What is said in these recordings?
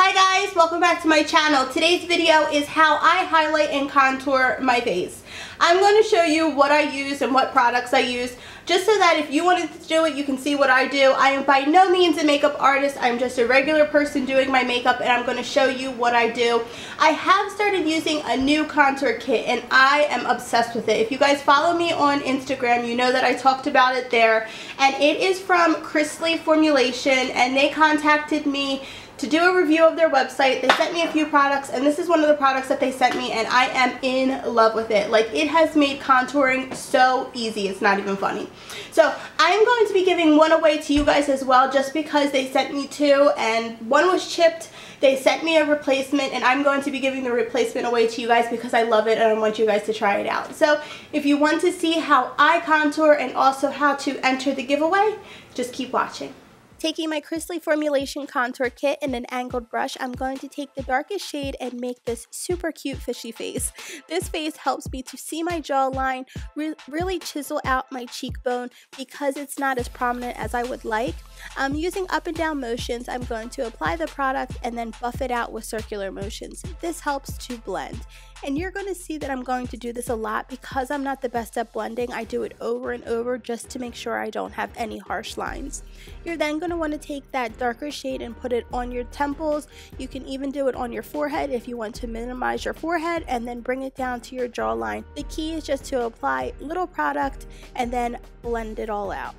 Hi guys, welcome back to my channel. Today's video is how I highlight and contour my face. I'm going to show you what I use and what products I use, just so that if you wanted to do it, you can see what I do. I am by no means a makeup artist. I'm just a regular person doing my makeup, and I'm going to show you what I do. I have started using a new contour kit, and I am obsessed with it. If you guys follow me on Instagram, you know that I talked about it there, and it is from Crystal Formulation, and they contacted me to do a review of their website. They sent me a few products, and this is one of the products that they sent me, and I am in love with it. Like, it has made contouring so easy, it's not even funny. So I'm going to be giving one away to you guys as well, just because they sent me two, and one was chipped. They sent me a replacement, and I'm going to be giving the replacement away to you guys because I love it and I want you guys to try it out. So if you want to see how I contour and also how to enter the giveaway, just keep watching. Taking my Crystal Formulation contour kit and an angled brush, I'm going to take the darkest shade and make this super cute fishy face. This face helps me to see my jawline, really chisel out my cheekbone because it's not as prominent as I would like. Using up and down motions, I'm going to apply the product and then buff it out with circular motions. This helps to blend. And you're going to see that I'm going to do this a lot because I'm not the best at blending. I do it over and over just to make sure I don't have any harsh lines. You're then going to want to take that darker shade and put it on your temples. You can even do it on your forehead if you want to minimize your forehead, and then bring it down to your jawline. The key is just to apply little product and then blend it all out.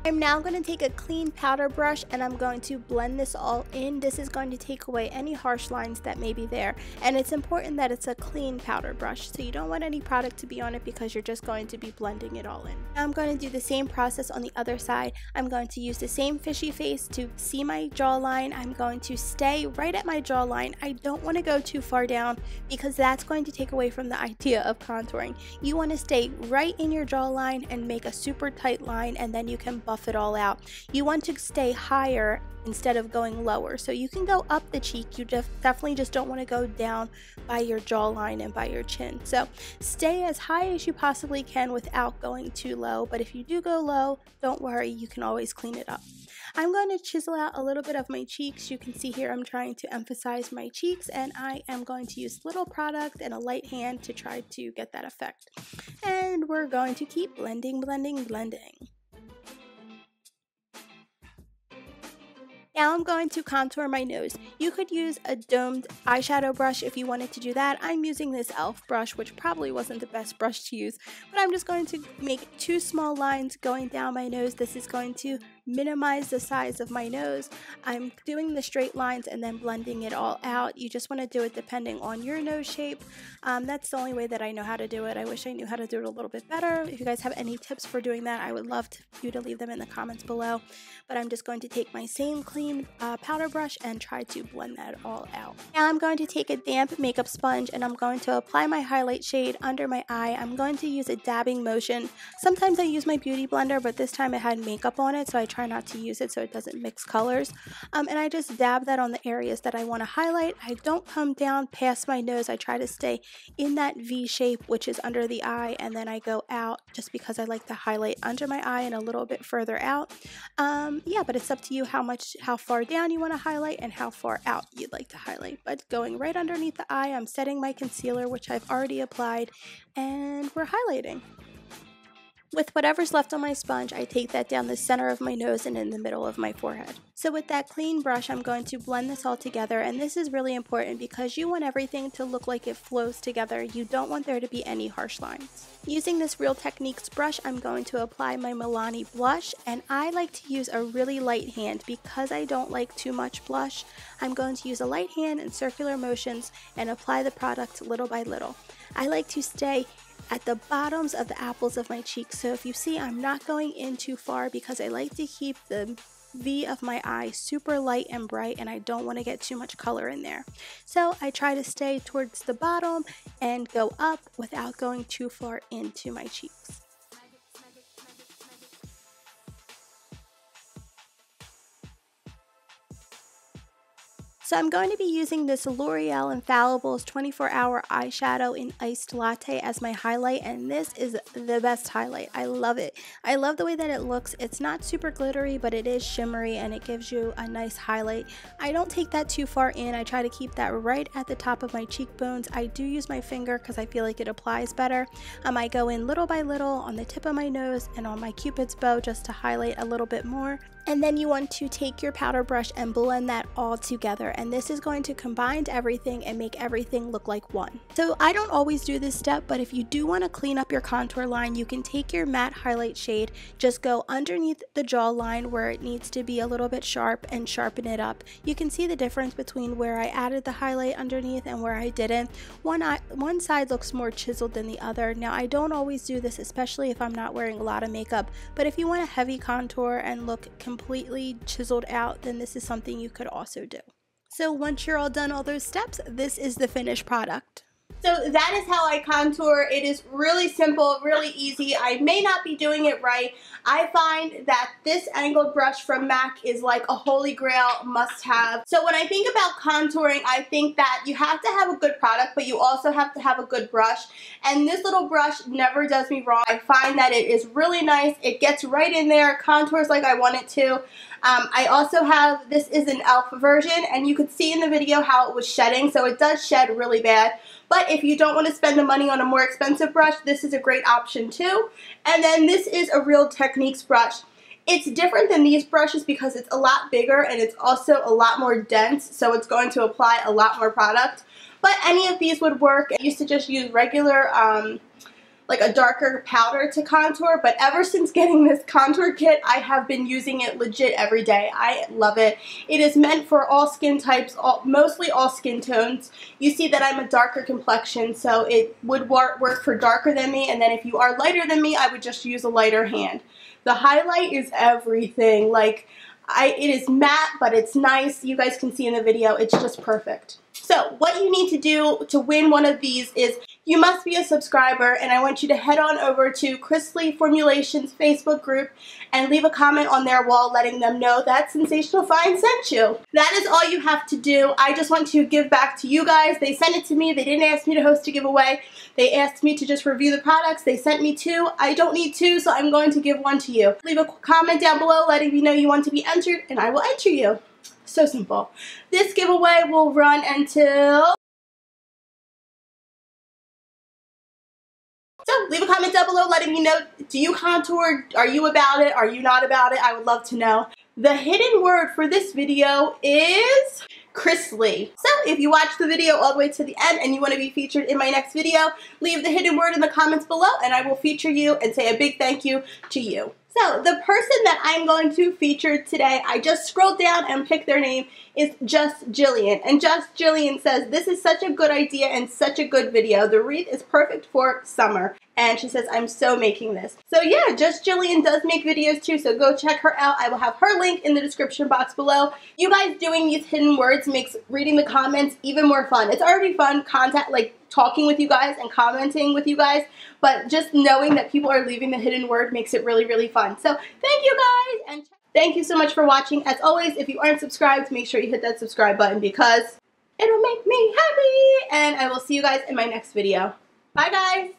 I'm now going to take a clean powder brush and I'm going to blend this all in. This is going to take away any harsh lines that may be there, and it's important that it's a clean powder brush, so you don't want any product to be on it because you're just going to be blending it all in. Now I'm going to do the same process on the other side. I'm going to use the same fishy face to see my jawline. I'm going to stay right at my jawline. I don't want to go too far down because that's going to take away from the idea of contouring. You want to stay right in your jawline and make a super tight line, and then you can buff it all out. You want to stay higher instead of going lower, so you can go up the cheek. You definitely just don't want to go down by your jawline and by your chin. So stay as high as you possibly can without going too low, but if you do go low, don't worry, you can always clean it up. I'm going to chisel out a little bit of my cheeks. You can see here I'm trying to emphasize my cheeks, and I am going to use little product and a light hand to try to get that effect. And we're going to keep blending, blending, blending. Now I'm going to contour my nose. You could use a domed eyeshadow brush if you wanted to do that. I'm using this e.l.f. brush, which probably wasn't the best brush to use, but I'm just going to make two small lines going down my nose. This is going to minimize the size of my nose. I'm doing the straight lines and then blending it all out. You just want to do it depending on your nose shape. That's the only way that I know how to do it. I wish I knew how to do it a little bit better. If you guys have any tips for doing that, I would love you to leave them in the comments below. But I'm just going to take my same clean powder brush and try to blend that all out. Now I'm going to take a damp makeup sponge and I'm going to apply my highlight shade under my eye. I'm going to use a dabbing motion. Sometimes I use my beauty blender, but this time it had makeup on it, so I try not to use it so it doesn't mix colors. And I just dab that on the areas that I want to highlight. I don't come down past my nose. I try to stay in that V shape, which is under the eye, and then I go out just because I like to highlight under my eye and a little bit further out. Yeah, but it's up to you how far down you want to highlight and how far out you'd like to highlight. But going right underneath the eye, I'm setting my concealer, which I've already applied, and we're highlighting. With whatever's left on my sponge, I take that down the center of my nose and in the middle of my forehead. So with that clean brush, I'm going to blend this all together, and this is really important because you want everything to look like it flows together. You don't want there to be any harsh lines. Using this Real Techniques brush, I'm going to apply my Milani Blush, and I like to use a really light hand because I don't like too much blush. I'm going to use a light hand and circular motions and apply the product little by little. I like to stay at the bottoms of the apples of my cheeks, so if you see, I'm not going in too far because I like to keep the V of my eye super light and bright, and I don't want to get too much color in there. So I try to stay towards the bottom and go up without going too far into my cheeks. So I'm going to be using this L'Oreal Infallibles 24-hour eyeshadow in Iced Latte as my highlight, and this is the best highlight. I love it. I love the way that it looks. It's not super glittery, but it is shimmery and it gives you a nice highlight. I don't take that too far in. I try to keep that right at the top of my cheekbones. I do use my finger because I feel like it applies better. I go in little by little on the tip of my nose and on my Cupid's bow just to highlight a little bit more. And then you want to take your powder brush and blend that all together, and this is going to combine everything and make everything look like one. So I don't always do this step, but if you do want to clean up your contour line, you can take your matte highlight shade, just go underneath the jawline where it needs to be a little bit sharp and sharpen it up. You can see the difference between where I added the highlight underneath and where I didn't. One side looks more chiseled than the other. Now I don't always do this, especially if I'm not wearing a lot of makeup, but if you want a heavy contour and look completely chiseled out, then this is something you could also do. So once you're all done all those steps, this is the finished product. So that is how I contour. It is really simple, really easy. I may not be doing it right. I find that this angled brush from MAC is like a holy grail must-have. So when I think about contouring, I think that you have to have a good product, but you also have to have a good brush. And this little brush never does me wrong. I find that it is really nice. It gets right in there, contours like I want it to. I also have, this is an e.l.f. version, and you could see in the video how it was shedding, so it does shed really bad. But if you don't want to spend the money on a more expensive brush, this is a great option too. And then this is a Real Techniques brush. It's different than these brushes because it's a lot bigger and it's also a lot more dense, so it's going to apply a lot more product. But any of these would work. I used to just use regular like a darker powder to contour, but ever since getting this contour kit, I have been using it legit every day. I love it. It is meant for all skin types, mostly all skin tones. You see that I'm a darker complexion, so it would work for darker than me, and then if you are lighter than me, I would just use a lighter hand. The highlight is everything. Like, it is matte, but it's nice. You guys can see in the video, it's just perfect. So what you need to do to win one of these is you must be a subscriber, and I want you to head on over to Chrisley Formulations Facebook group and leave a comment on their wall letting them know that Sensational Find sent you. That is all you have to do. I just want to give back to you guys. They sent it to me. They didn't ask me to host a giveaway. They asked me to just review the products. They sent me 2. I don't need 2, so I'm going to give 1 to you. Leave a comment down below letting me know you want to be entered, and I will enter you. So simple. This giveaway will run until... So leave a comment down below letting me know, do you contour? Are you about it? Are you not about it? I would love to know. The hidden word for this video is Chrisley. So if you watch the video all the way to the end and you want to be featured in my next video, leave the hidden word in the comments below and I will feature you and say a big thank you to you. So the person that I'm going to feature today, I just scrolled down and picked their name, is Just Jillian. And Just Jillian says, this is such a good idea and such a good video. The wreath is perfect for summer. And she says, I'm so making this. So yeah, Just Jillian does make videos too, so go check her out. I will have her link in the description box below. You guys doing these hidden words makes reading the comments even more fun. It's already fun talking with you guys and commenting with you guys, but just knowing that people are leaving the hidden word makes it really, really fun. So thank you guys, and thank you so much for watching. As always, if you aren't subscribed, make sure you hit that subscribe button because it'll make me happy, and I will see you guys in my next video. Bye guys!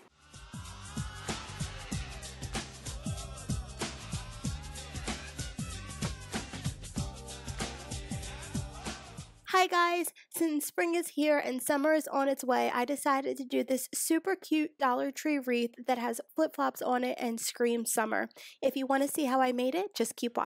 Hi guys, since spring is here and summer is on its way, I decided to do this super cute Dollar Tree wreath that has flip-flops on it and screams summer. If you want to see how I made it, just keep watching.